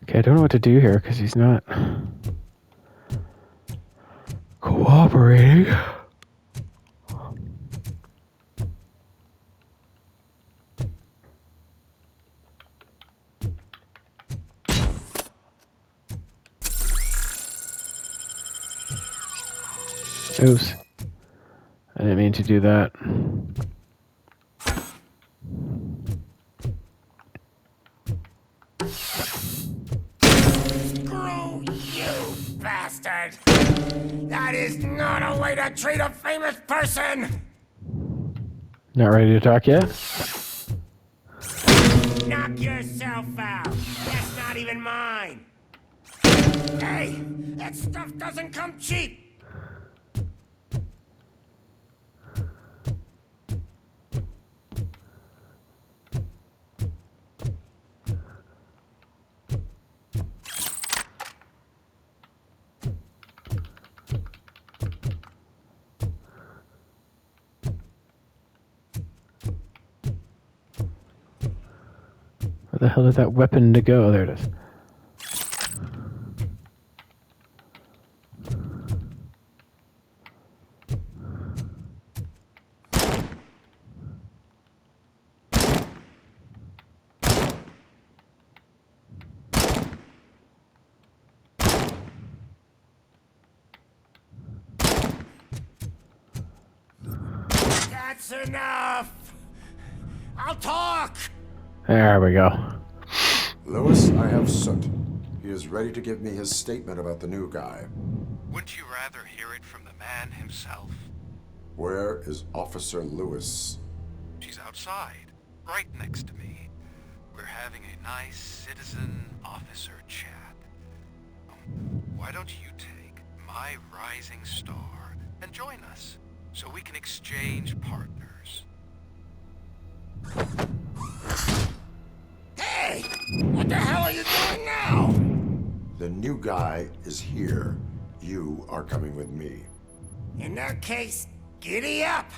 Okay, I don't know what to do here because he's not cooperating. Oops. I didn't mean to do that. Screw you, bastard! That is not a way to treat a famous person! Not ready to talk yet? Knock yourself out! That's not even mine! Hey, that stuff doesn't come cheap! Where the hell did that weapon to go? There it is. That's enough! I'll talk! There we go. Lewis, I have Soot. He is ready to give me his statement about the new guy. Wouldn't you rather hear it from the man himself? Where is Officer Lewis? She's outside, right next to me. We're having a nice citizen-officer chat. Why don't you take my rising star and join us, so we can exchange partners? Hey! What the hell are you doing now? The new guy is here. You are coming with me. In that case, giddy up!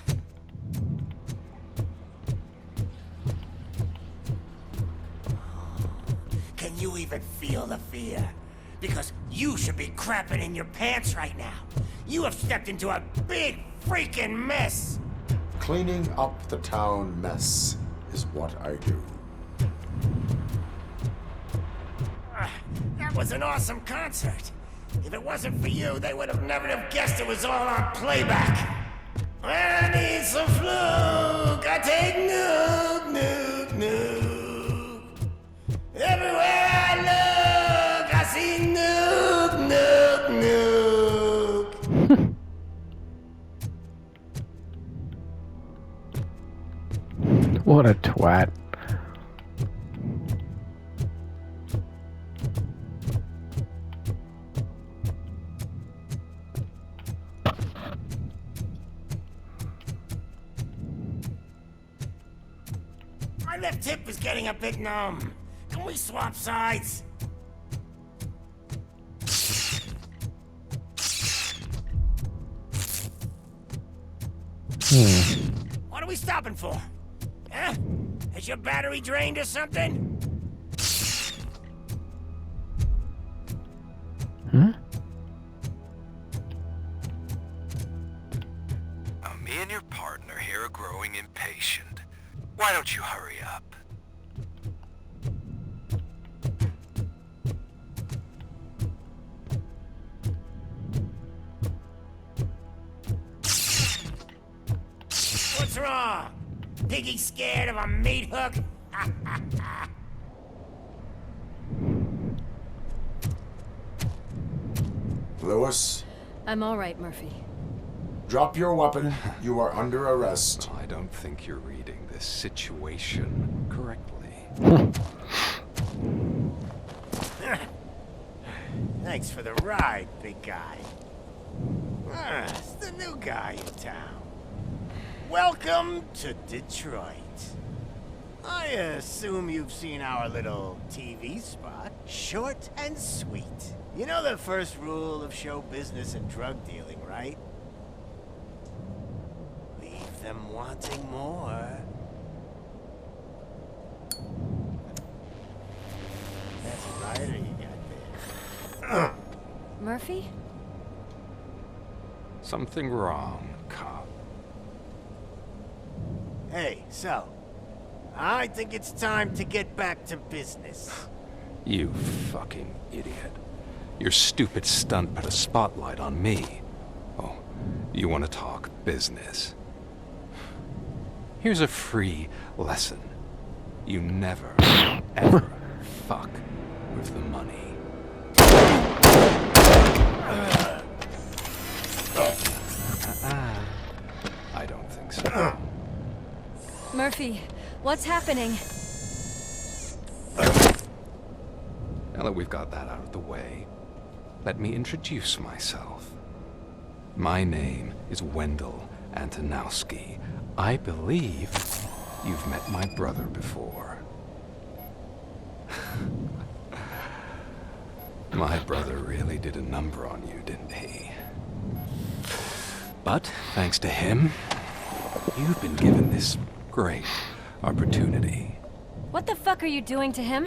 Can you even feel the fear? Because you should be crapping in your pants right now. You have stepped into a big freaking mess! Cleaning up the town mess is what I do. That was an awesome concert. If it wasn't for you, they would have never have guessed it was all on playback. When I need some fluke, I take nuke, nuke, nuke. Everywhere I look, I see nuke, nuke, nuke. What a twat. My left hip is getting a bit numb. Can we swap sides? What are we stopping for? Huh? Has your battery drained or something? Hmm? Me and your partner here are growing impatient. Why don't you hurry up? What's wrong? Piggy scared of a meat hook? Lewis, I'm all right, Murphy. drop your weapon. You are under arrest. I don't think you're reading this situation correctly. Thanks for the ride, big guy. It's the new guy in town. Welcome to Detroit. I assume you've seen our little TV spot. Short and sweet. You know the first rule of show business and drug dealing, right? Leave them wanting more. That's right, or you got Murphy? Something wrong, cop. Hey, so, I think it's time to get back to business. You fucking idiot. Your stupid stunt put a spotlight on me. Oh, you want to talk business? Here's a free lesson. You never, ever fuck with the money. I don't think so. Murphy, what's happening? Now that we've got that out of the way, let me introduce myself. My name is Wendell Antonowski. I believe you've met my brother before. My brother really did a number on you, didn't he? But thanks to him, you've been given this great opportunity. What the fuck are you doing to him?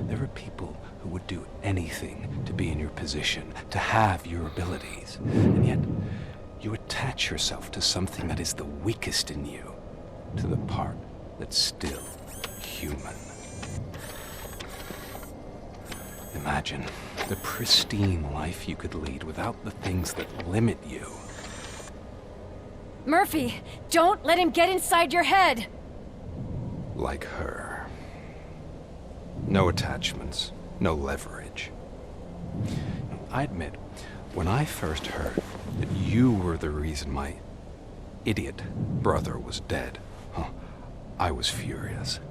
There are people who would do anything to be in your position, to have your abilities, and yet you attach yourself to something that is the weakest in you, to the part that's still human. Imagine the pristine life you could lead without the things that limit you. Murphy, don't let him get inside your head! Like her. No attachments, no leverage. I admit, when I first heard that you were the reason my idiot brother was dead, I was furious.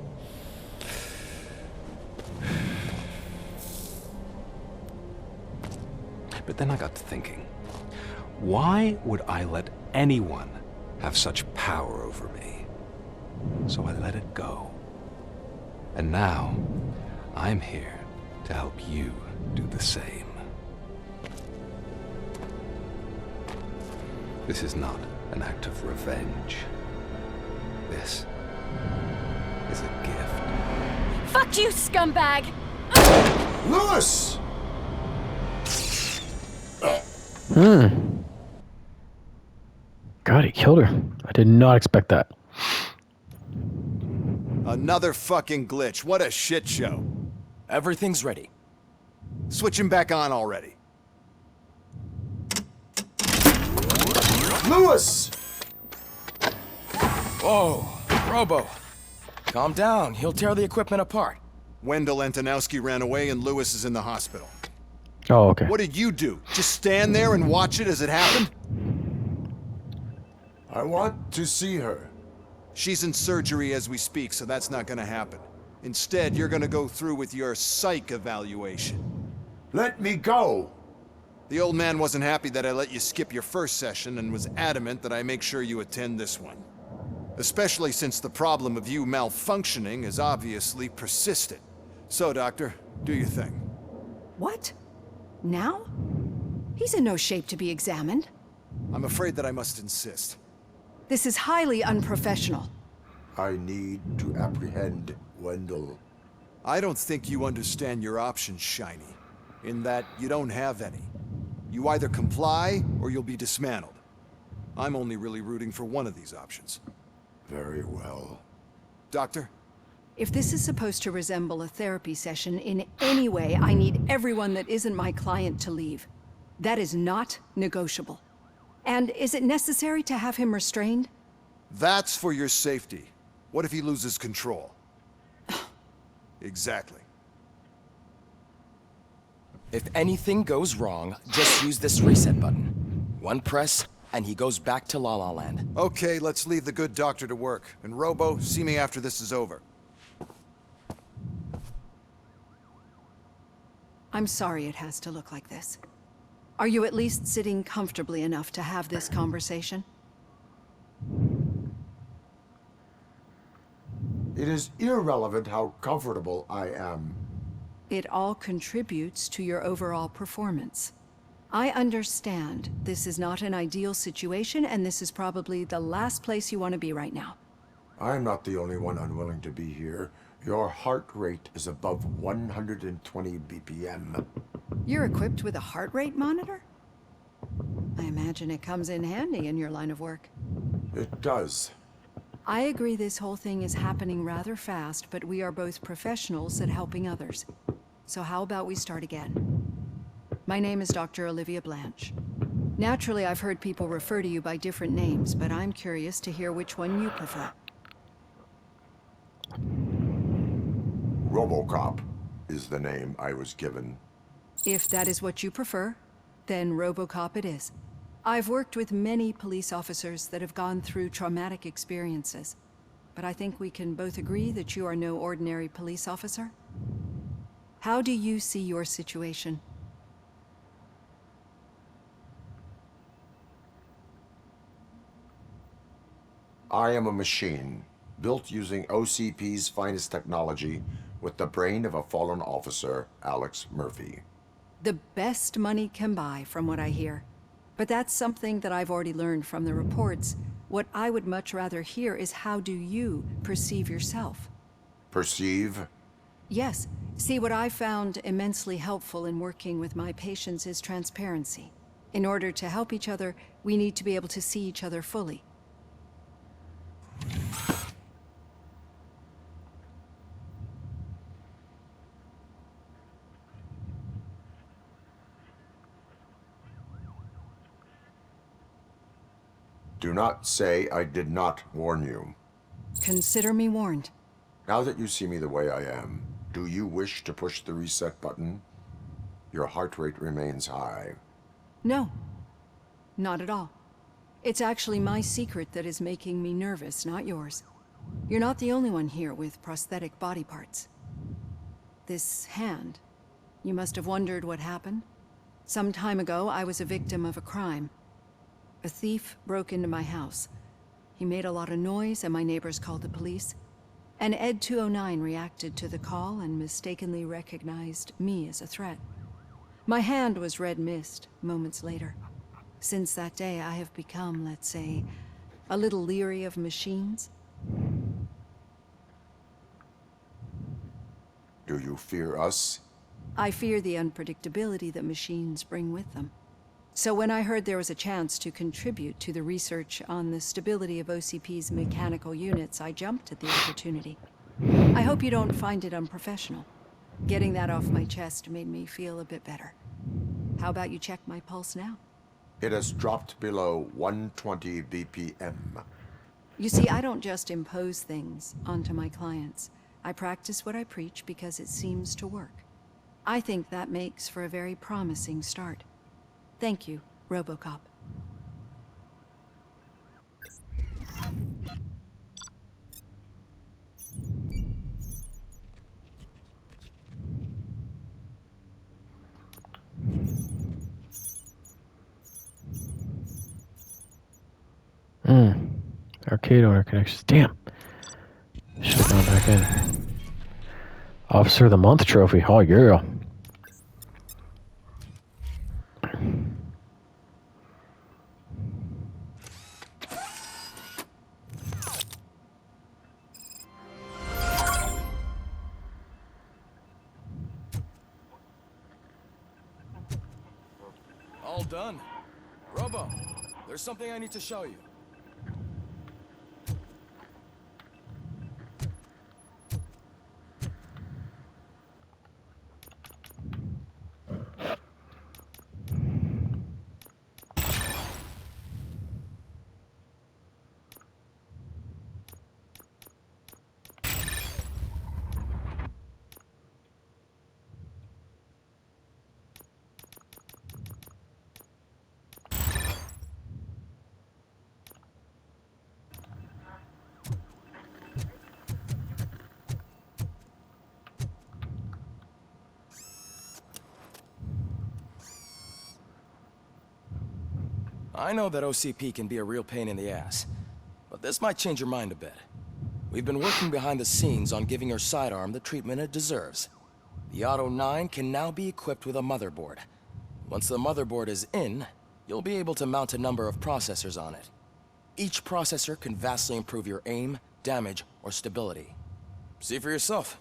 But then I got to thinking, why would I let anyone have such power over me? So I let it go. And now, I'm here to help you do the same. This is not an act of revenge. This is a gift. Fuck you, scumbag! Lewis! God, he killed her. I did not expect that. Another fucking glitch. What a shit show. Everything's ready. Switch him back on already. Lewis! Whoa, Robo. Calm down. He'll tear the equipment apart. Wendell Antonowski ran away and Lewis is in the hospital. Oh, okay. What did you do? Just stand there and watch it as it happened? I want to see her. She's in surgery as we speak, so that's not gonna happen. Instead, you're gonna go through with your psych evaluation. Let me go! The old man wasn't happy that I let you skip your first session and was adamant that I make sure you attend this one. Especially since the problem of you malfunctioning is obviously persistent. So, Doctor, do your thing. What? Now? He's in no shape to be examined. I'm afraid that I must insist. This is highly unprofessional. I need to apprehend Wendell. I don't think you understand your options, Shiny. In that you don't have any. You either comply or you'll be dismantled. I'm only really rooting for one of these options. Very well. Doctor? If this is supposed to resemble a therapy session in any way, I need everyone that isn't my client to leave. That is not negotiable. And is it necessary to have him restrained? That's for your safety. What if he loses control? Exactly. If anything goes wrong, just use this reset button. One press, and he goes back to La La Land. Okay, let's leave the good doctor to work. And Robo, see me after this is over. I'm sorry it has to look like this. Are you at least sitting comfortably enough to have this conversation? It is irrelevant how comfortable I am. It all contributes to your overall performance. I understand this is not an ideal situation, and this is probably the last place you want to be right now. I'm not the only one unwilling to be here. Your heart rate is above 120 BPM. You're equipped with a heart rate monitor? I imagine it comes in handy in your line of work. It does. I agree this whole thing is happening rather fast, but we are both professionals at helping others. So how about we start again? My name is Dr. Olivia Blanche. Naturally, I've heard people refer to you by different names, but I'm curious to hear which one you prefer. Robocop is the name I was given. If that is what you prefer, then Robocop it is. I've worked with many police officers that have gone through traumatic experiences, but I think we can both agree that you are no ordinary police officer. How do you see your situation? I am a machine, built using OCP's finest technology with the brain of a fallen officer, Alex Murphy. The best money can buy, from what I hear. But that's something that I've already learned from the reports. What I would much rather hear is how do you perceive yourself? Perceive? Yes. See, what I found immensely helpful in working with my patients is transparency. In order to help each other, we need to be able to see each other fully. Do not say I did not warn you. Consider me warned. Now that you see me the way I am, do you wish to push the reset button? Your heart rate remains high. No. Not at all. It's actually my secret that is making me nervous, not yours. You're not the only one here with prosthetic body parts. This hand, you must have wondered what happened. Some time ago, I was a victim of a crime. A thief broke into my house. He made a lot of noise and my neighbors called the police. And Ed 209 reacted to the call and mistakenly recognized me as a threat. My hand was red mist moments later. Since that day, I have become, let's say, a little leery of machines. Do you fear us? I fear the unpredictability that machines bring with them. So when I heard there was a chance to contribute to the research on the stability of OCP's mechanical units, I jumped at the opportunity. I hope you don't find it unprofessional. Getting that off my chest made me feel a bit better. How about you check my pulse now? It has dropped below 120 BPM. You see, I don't just impose things onto my clients. I practice what I preach because it seems to work. I think that makes for a very promising start. Thank you, Robocop. Arcade owner connections. Damn. Should have gone back in. Officer of the Month trophy. Oh, yeah. All done. Robo, there's something I need to show you. I know that OCP can be a real pain in the ass, but this might change your mind a bit. We've been working behind the scenes on giving your sidearm the treatment it deserves. The Auto 9 can now be equipped with a motherboard. Once the motherboard is in, you'll be able to mount a number of processors on it. Each processor can vastly improve your aim, damage, or stability. See for yourself.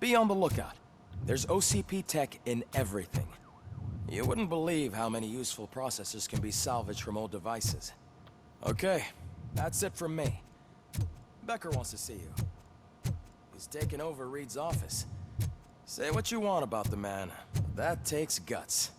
Be on the lookout. There's OCP tech in everything. You wouldn't believe how many useful processors can be salvaged from old devices. Okay, that's it from me. Becker wants to see you. He's taken over Reed's office. Say what you want about the man, but that takes guts.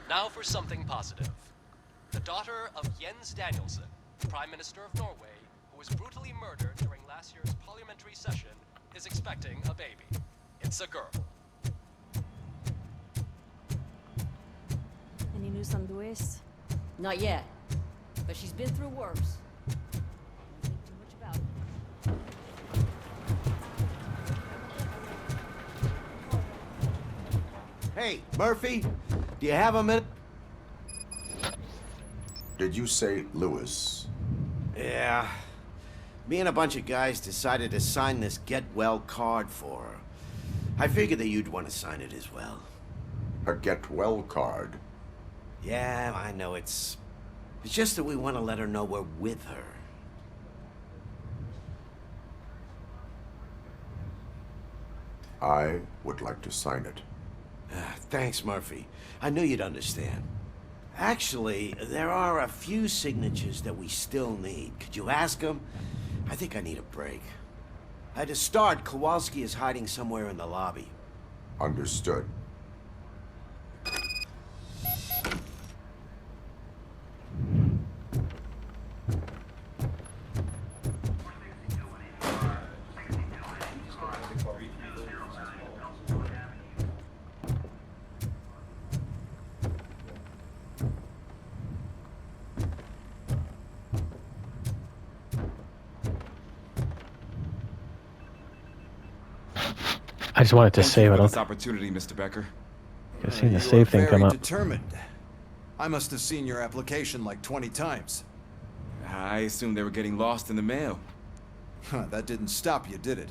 Now for something positive. The daughter of Jens Danielson, Prime Minister of Norway, who was brutally murdered during last year's parliamentary session, is expecting a baby. It's a girl. Any news on Luis? Not yet, but she's been through worse. Don't think too much about it. Hey, Murphy, do you have a minute? Did you say Lewis? Yeah. Me and a bunch of guys decided to sign this get well card for her. I figured that you'd want to sign it as well. A get well card? Yeah, I know it's just that we want to let her know we're with her. I would like to sign it. Thanks, Murphy. I knew you'd understand. Actually, there are a few signatures that we still need. Could you ask them? I think I need a break. To start, Kowalski is hiding somewhere in the lobby. Understood. I just wanted to Thank you save. for I don't. this opportunity, Mr. Becker. I've seen the You save are thing come very up. determined. I must have seen your application like 20 times. I assumed they were getting lost in the mail. Huh, that didn't stop you, did it?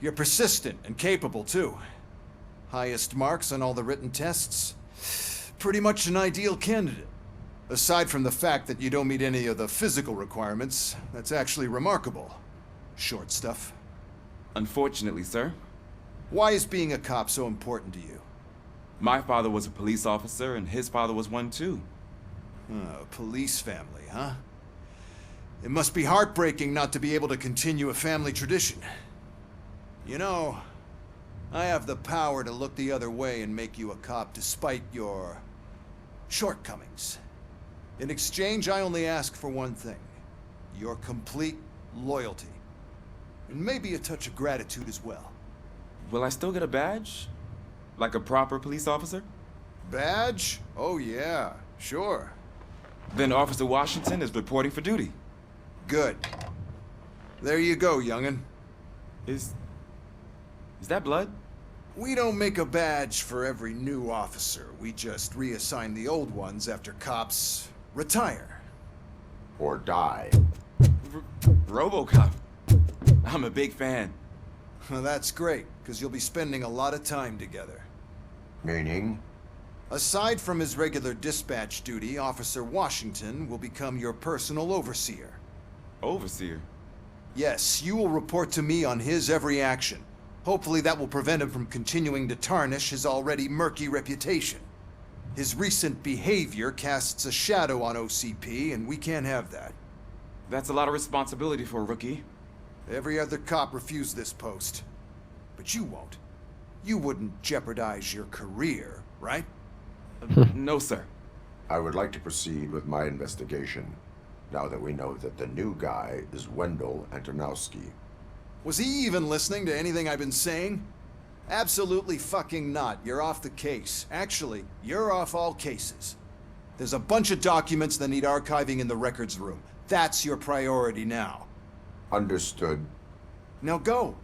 You're persistent and capable, too. Highest marks on all the written tests. Pretty much an ideal candidate. Aside from the fact that you don't meet any of the physical requirements, that's actually remarkable. Short stuff. Unfortunately, sir. Why is being a cop so important to you? My father was a police officer, and his father was one too. A police family, huh? It must be heartbreaking not to be able to continue a family tradition. You know, I have the power to look the other way and make you a cop despite your shortcomings. In exchange, I only ask for one thing. Your complete loyalty. And maybe a touch of gratitude as well. Will I still get a badge? Like a proper police officer? Badge? Oh yeah, sure. Then Officer Washington is reporting for duty. Good. There you go, young'un. Is that blood? We don't make a badge for every new officer. We just reassign the old ones after cops retire. Or die. Robocop. I'm a big fan. Well, that's great, because you'll be spending a lot of time together. Meaning? Aside from his regular dispatch duty, Officer Washington will become your personal overseer. Overseer? Yes, you will report to me on his every action. Hopefully that will prevent him from continuing to tarnish his already murky reputation. His recent behavior casts a shadow on OCP, and we can't have that. That's a lot of responsibility for a rookie. Every other cop refused this post. But you won't. You wouldn't jeopardize your career, right? No, sir. I would like to proceed with my investigation, now that we know that the new guy is Wendell Antonowski. Was he even listening to anything I've been saying? Absolutely fucking not. You're off the case. Actually, you're off all cases. There's a bunch of documents that need archiving in the records room. That's your priority now. Understood. Now go.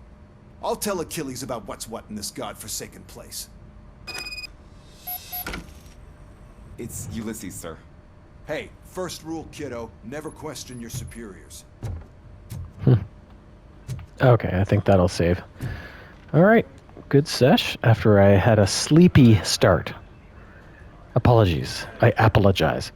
I'll tell Achilles about what's what in this godforsaken place. It's Ulysses, sir. Hey, first rule, kiddo, never question your superiors. Okay, I think that'll save. All right, good sesh after I had a sleepy start. Apologies. I apologize.